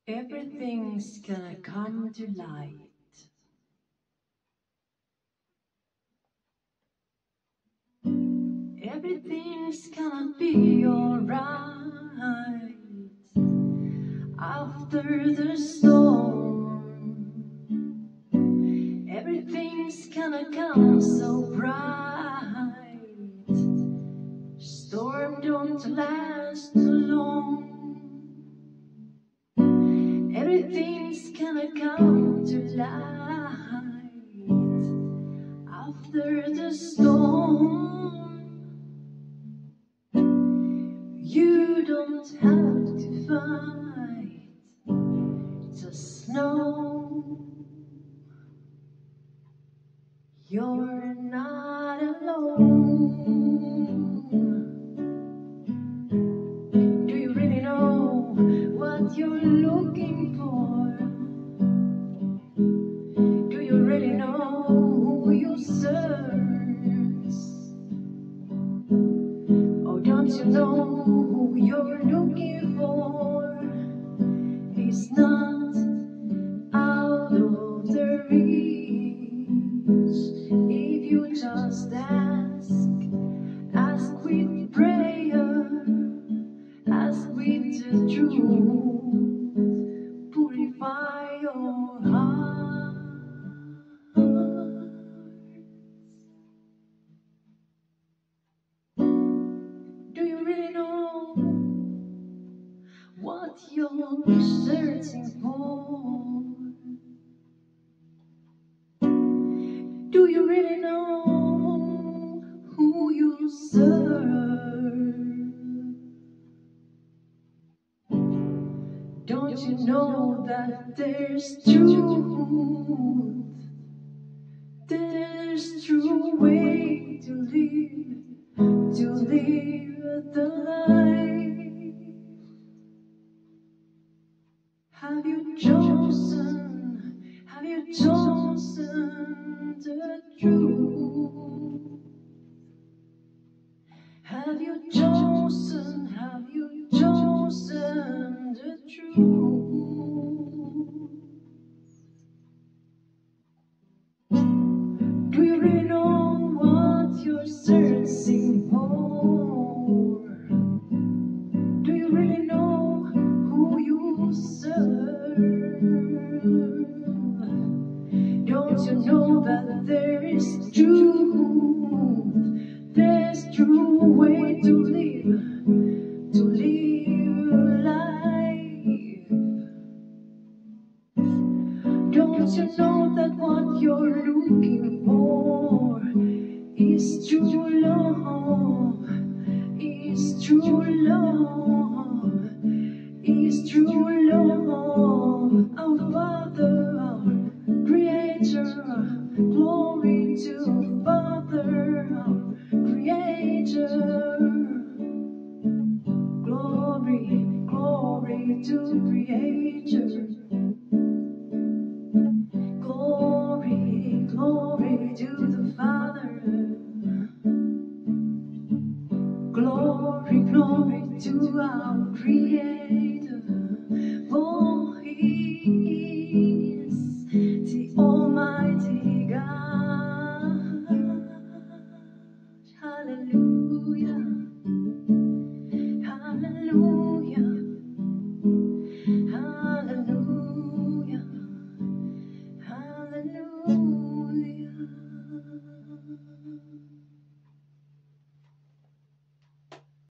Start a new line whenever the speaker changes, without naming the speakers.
Everything's gonna come to light. Everything's gonna be alright after the storm. Everything's gonna come so bright. Storm don't last too long. Everything's gonna come to light after the storm. You don't have to fight the snow. You're not alone. Do you really know what you're looking for? Do you really know who you serve? Oh, don't you know who you're looking for? He's not out of the reach. If you just ask with prayer, ask with the truth, purify your heart. Do you really know what you're searching for? Do you really know who you serve? Don't you know that there's truth? There's true way to live the life. Have you chosen the truth? Have you chosen the truth? Do you really know what you're searching for? Do you really know who you serve? Don't you know that there is truth? There's true way to live life. Don't you know that what you're looking for is true love? Is true love? Is true love? Our Father, our Creator, glory to Father, our Creator. Glory, glory to Creator. Glory, glory to the Father. Glory, glory to our Creator.